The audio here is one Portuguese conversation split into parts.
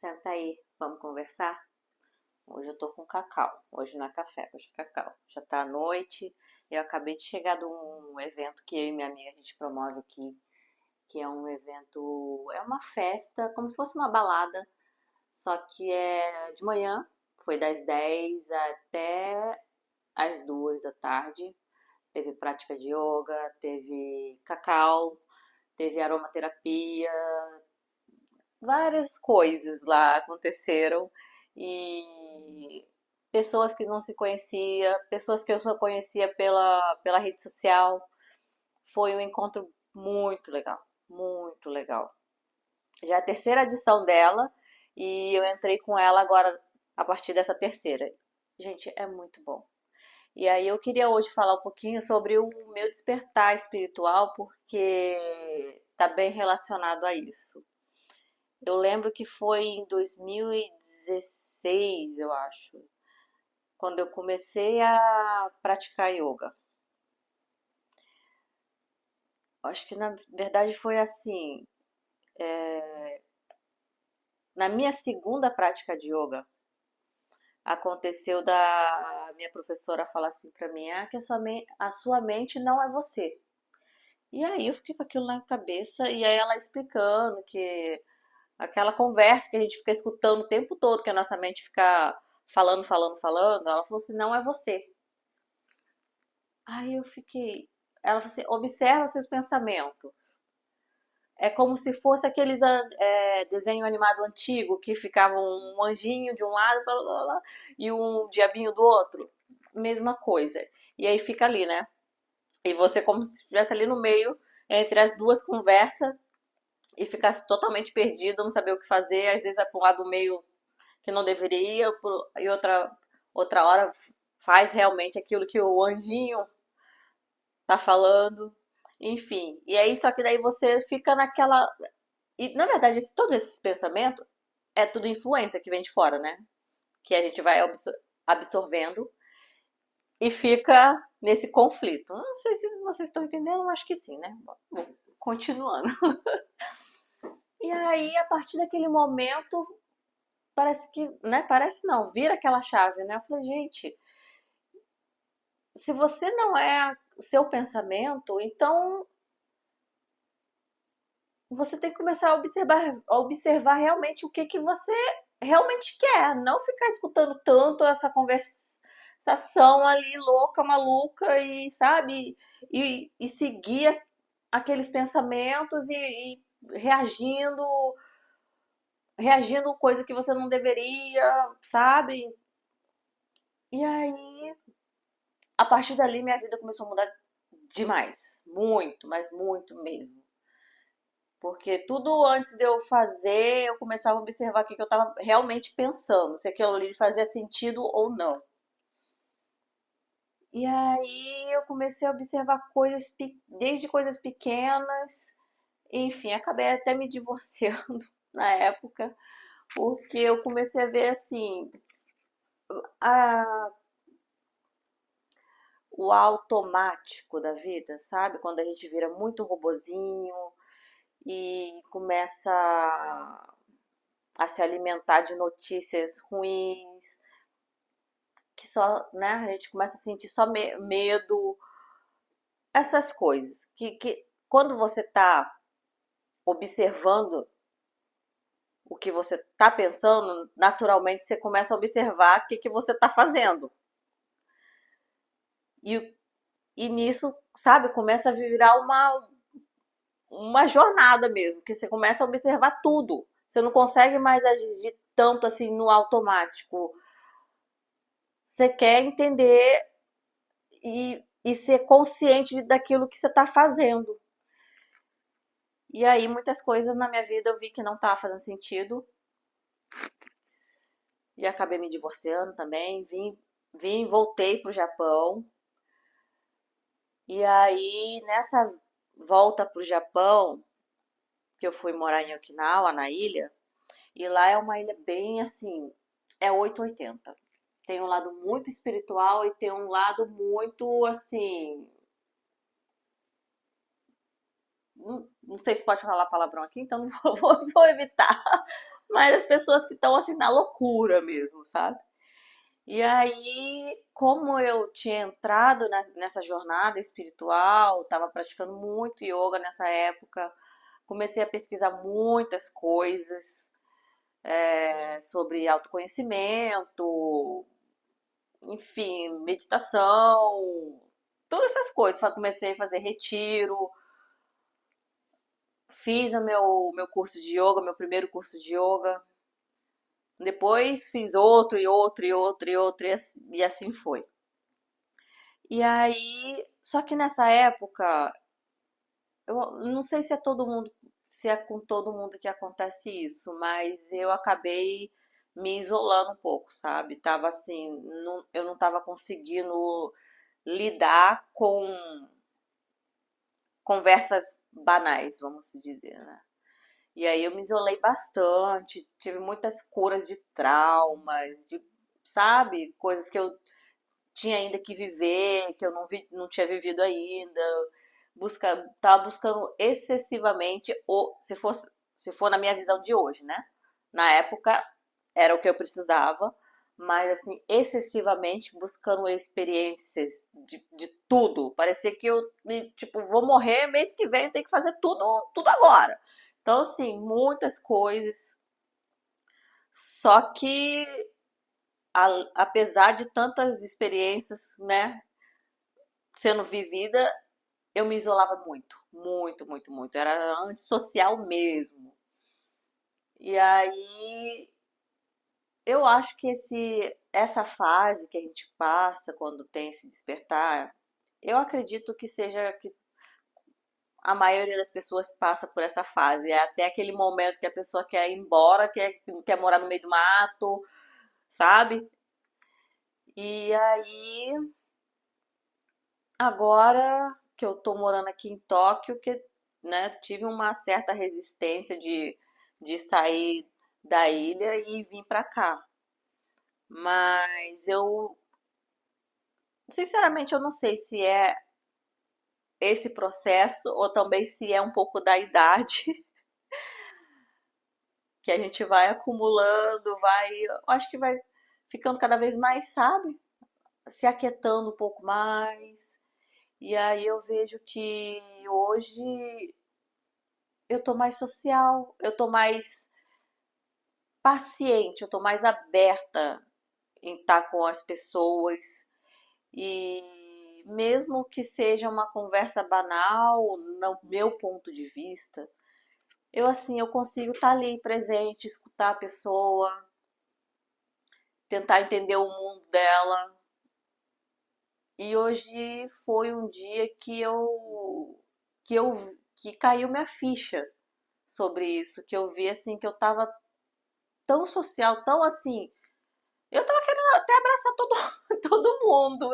Senta aí, vamos conversar? Hoje eu tô com cacau. Hoje não é café, hoje é cacau. Já tá à noite. Eu acabei de chegar de um evento que eu e minha amiga a gente promove aqui, que é um evento, é uma festa, como se fosse uma balada, só que é de manhã, foi das 10 até as 2 da tarde. Teve prática de yoga, teve cacau, teve aromaterapia, várias coisas lá aconteceram e pessoas que não se conhecia, pessoas que eu só conhecia pela rede social. Foi um encontro muito legal, muito legal. Já é a terceira edição dela e eu entrei com ela agora a partir dessa terceira. Gente, é muito bom. E aí eu queria hoje falar um pouquinho sobre o meu despertar espiritual, porque tá bem relacionado a isso. Eu lembro que foi em 2016, eu acho, quando eu comecei a praticar yoga. Acho que na verdade foi assim, na minha segunda prática de yoga, aconteceu da minha professora falar assim pra mim, que a sua mente não é você. E aí eu fiquei com aquilo na cabeça e aí ela explicando que aquela conversa que a gente fica escutando o tempo todo, que a nossa mente fica falando, falando, falando, ela falou assim, não é você. Aí eu fiquei. Ela falou assim: observa os seus pensamentos. É como se fosse aqueles desenho animado antigo que ficava um anjinho de um lado blá, blá, blá, e um diabinho do outro. Mesma coisa. E aí fica ali, né? E você como se estivesse ali no meio, entre as duas conversas, e ficasse totalmente perdido, não saber o que fazer. Às vezes vai para um lado meio que não deveria, e outra hora faz realmente aquilo que o anjinho tá falando, enfim. E aí, só que daí você fica naquela. E na verdade, todos esses pensamentos é tudo influência que vem de fora, né? Que a gente vai absorvendo e fica nesse conflito. Não sei se vocês estão entendendo, acho que sim, né? Bom, continuando. E aí, a partir daquele momento, parece que, né? Parece não, vira aquela chave, né? Eu falei, gente, se você não é o seu pensamento, então você tem que começar a observar realmente o que que você realmente quer, não ficar escutando tanto essa conversação ali louca, maluca e sabe, e seguir aqueles pensamentos e reagindo coisa que você não deveria, sabe? E aí, a partir dali, minha vida começou a mudar demais, muito, mas muito mesmo. Porque tudo antes de eu fazer, eu começava a observar o que eu estava realmente pensando, se aquilo ali fazia sentido ou não. E aí eu comecei a observar coisas, desde coisas pequenas, enfim, acabei até me divorciando na época, porque eu comecei a ver assim, a, o automático da vida, sabe? Quando a gente vira muito robozinho e começa a se alimentar de notícias ruins, que só, né, a gente começa a sentir só medo, essas coisas. Que quando você está observando o que você está pensando, naturalmente você começa a observar o que você está fazendo. E, e nisso, sabe, começa a virar uma jornada mesmo, que você começa a observar tudo. Você não consegue mais agir tanto assim no automático. Você quer entender e ser consciente daquilo que você está fazendo. E aí, muitas coisas na minha vida eu vi que não estava fazendo sentido. E acabei me divorciando também. Voltei pro Japão. E aí, nessa volta pro Japão, que eu fui morar em Okinawa, na ilha, e lá é uma ilha bem assim, é 880. Tem um lado muito espiritual e tem um lado muito assim, não sei se pode falar palavrão aqui, então não vou evitar. mas as pessoas que estão assim na loucura mesmo, sabe? E aí, como eu tinha entrado nessa jornada espiritual, estava praticando muito yoga nessa época, comecei a pesquisar muitas coisas sobre autoconhecimento, enfim, meditação, todas essas coisas. Comecei a fazer retiro, fiz meu curso de yoga, meu primeiro curso de yoga. Depois fiz outro e outro e outro e outro e assim foi. E aí, só que nessa época, eu não sei se é todo mundo, se é com todo mundo que acontece isso, mas eu acabei me isolando um pouco, sabe? Tava assim, eu não tava conseguindo lidar com conversas banais, vamos dizer, né? E aí eu me isolei bastante, tive muitas curas de traumas, de, sabe, coisas que eu tinha ainda que viver, que eu não tinha vivido ainda. Tava buscando excessivamente, ou se for na minha visão de hoje, né? Na época era o que eu precisava, mas assim, excessivamente buscando experiências de tudo. Parecia que eu, tipo, vou morrer mês que vem, eu tenho que fazer tudo agora. Então, assim, muitas coisas. Só que, apesar de tantas experiências, né, sendo vivida, eu me isolava muito, muito, muito, muito. Era antissocial mesmo. E aí eu acho que essa fase que a gente passa quando tem esse despertar, eu acredito que seja que a maioria das pessoas passa por essa fase. É até aquele momento que a pessoa quer ir embora, quer morar no meio do mato, sabe? E aí, agora que eu tô morando aqui em Tóquio, que, né, tive uma certa resistência de sair da ilha e vir pra cá. Mas eu, sinceramente, eu não sei se é esse processo ou também se é um pouco da idade que a gente vai acumulando, eu acho que vai ficando cada vez mais, sabe? Se aquietando um pouco mais. E aí eu vejo que hoje eu tô mais social, eu tô mais paciente, eu tô mais aberta em estar com as pessoas. E mesmo que seja uma conversa banal, no meu ponto de vista, eu assim, eu consigo estar ali presente, escutar a pessoa, tentar entender o mundo dela. E hoje foi um dia que eu que caiu minha ficha sobre isso, que eu vi assim que eu tava tão social, tão assim, eu tava querendo até abraçar todo, todo mundo.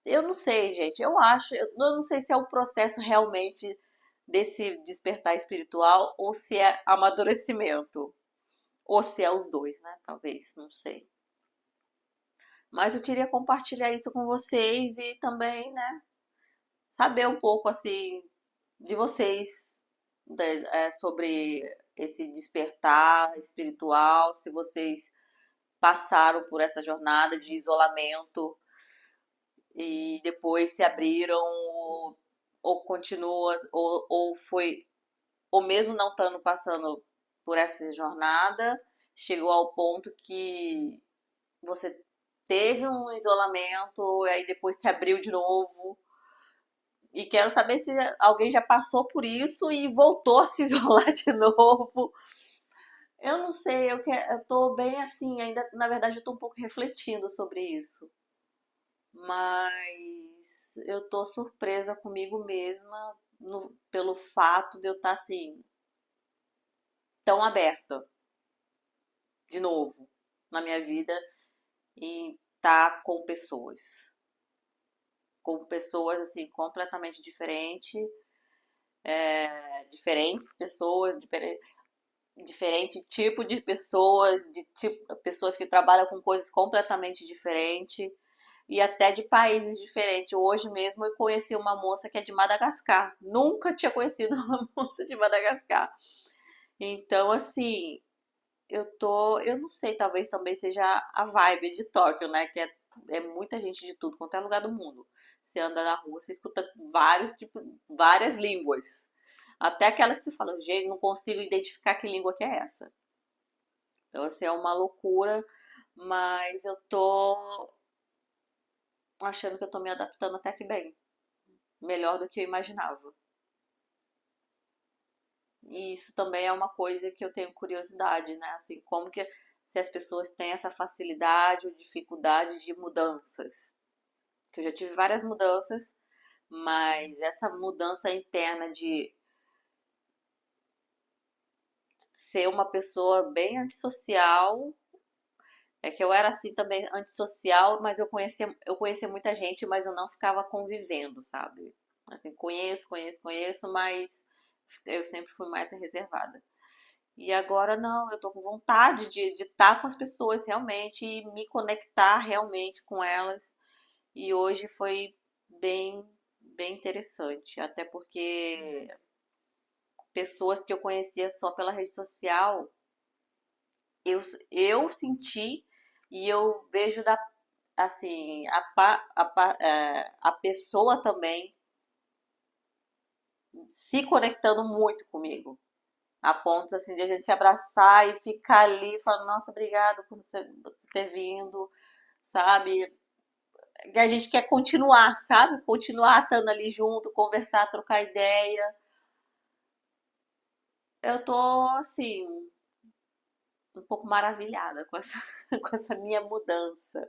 Eu não sei, gente. Eu não sei se é o processo realmente desse despertar espiritual ou se é amadurecimento, ou se é os dois, né? Talvez, não sei. Mas eu queria compartilhar isso com vocês e também, né, saber um pouco assim de vocês, né, sobre esse despertar espiritual, se vocês passaram por essa jornada de isolamento e depois se abriram ou continua ou foi ou mesmo não estando passando por essa jornada, chegou ao ponto que você teve um isolamento e aí depois se abriu de novo. E quero saber se alguém já passou por isso e voltou a se isolar de novo. Eu não sei, eu tô bem assim, ainda, na verdade, eu tô um pouco refletindo sobre isso. Mas eu tô surpresa comigo mesma pelo fato de eu estar assim, tão aberta de novo na minha vida e estar com pessoas assim completamente diferentes pessoas, diferente tipo de pessoas, pessoas que trabalham com coisas completamente diferentes. e até de países diferentes. Hoje mesmo eu conheci uma moça que é de Madagascar. Nunca tinha conhecido uma moça de Madagascar. Então, assim, eu não sei, talvez também seja a vibe de Tóquio, né? Que é muita gente de tudo quanto é lugar do mundo. Você anda na rua, você escuta vários, tipo, várias línguas. Até aquela que você fala, gente, não consigo identificar que língua que é essa. Então, assim, é uma loucura, mas eu tô achando que eu tô me adaptando até que bem. Melhor do que eu imaginava. E isso também é uma coisa que eu tenho curiosidade, né? Assim, como que se as pessoas têm essa facilidade ou dificuldade de mudanças. Que eu já tive várias mudanças, mas essa mudança interna de ser uma pessoa bem antissocial, é que eu era assim também antissocial, mas eu conhecia muita gente, mas eu não ficava convivendo, sabe? Assim, conheço, mas eu sempre fui mais reservada. E agora não, eu tô com vontade de estar com as pessoas realmente e me conectar realmente com elas. E hoje foi bem, bem interessante, até porque pessoas que eu conhecia só pela rede social, eu, eu senti e eu vejo assim, a pessoa também se conectando muito comigo. A ponto assim de a gente se abraçar e ficar ali e falar, nossa, obrigado por você ter vindo, sabe? Que a gente quer continuar, sabe? Continuar estando ali junto, conversar, trocar ideia. Eu tô assim, um pouco maravilhada com essa, com essa minha mudança.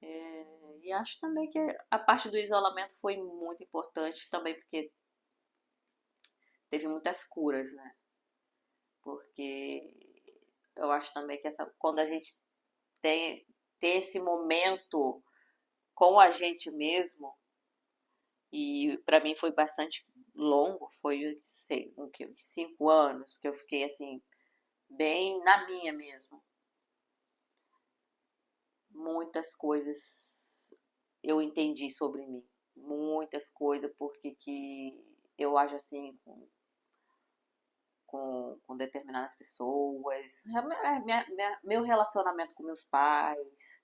E acho também que a parte do isolamento foi muito importante também, porque teve muitas curas, né? Porque eu acho também que quando a gente tem esse momento com a gente mesmo, e para mim foi bastante longo, foi, sei, uns 5 anos que eu fiquei assim, bem na minha mesmo. Muitas coisas eu entendi sobre mim. Muitas coisas, porque que eu acho assim com determinadas pessoas. Meu relacionamento com meus pais,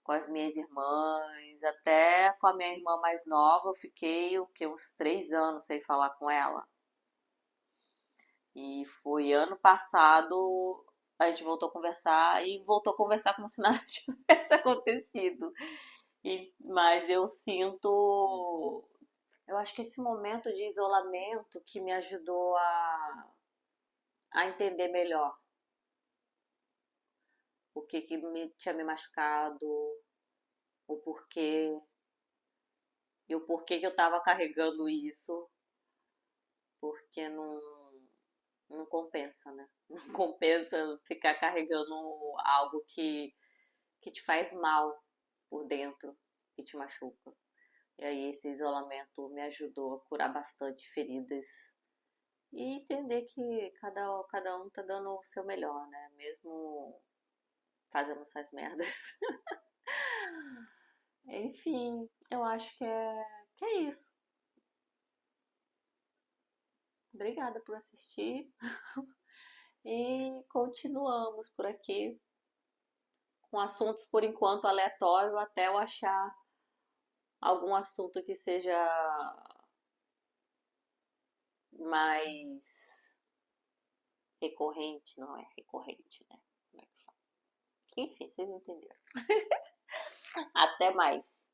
com as minhas irmãs, até com a minha irmã mais nova, eu fiquei o que, uns 3 anos sem falar com ela. E foi ano passado, a gente voltou a conversar e voltou a conversar como se nada tivesse acontecido. Mas eu sinto. Eu acho que esse momento de isolamento que me ajudou a entender melhor o que, que tinha me machucado, o porquê, e o porquê que eu estava carregando isso, porque não compensa, né? Não compensa ficar carregando algo que te faz mal por dentro, que te machuca. E aí esse isolamento me ajudou a curar bastante feridas e entender que cada um tá dando o seu melhor, né? Mesmo fazendo suas merdas. Enfim, eu acho que é isso. Obrigada por assistir e continuamos por aqui com assuntos por enquanto aleatórios até eu achar algum assunto que seja mais recorrente, não é recorrente, né? Como é que fala? Enfim, vocês entenderam. Até mais.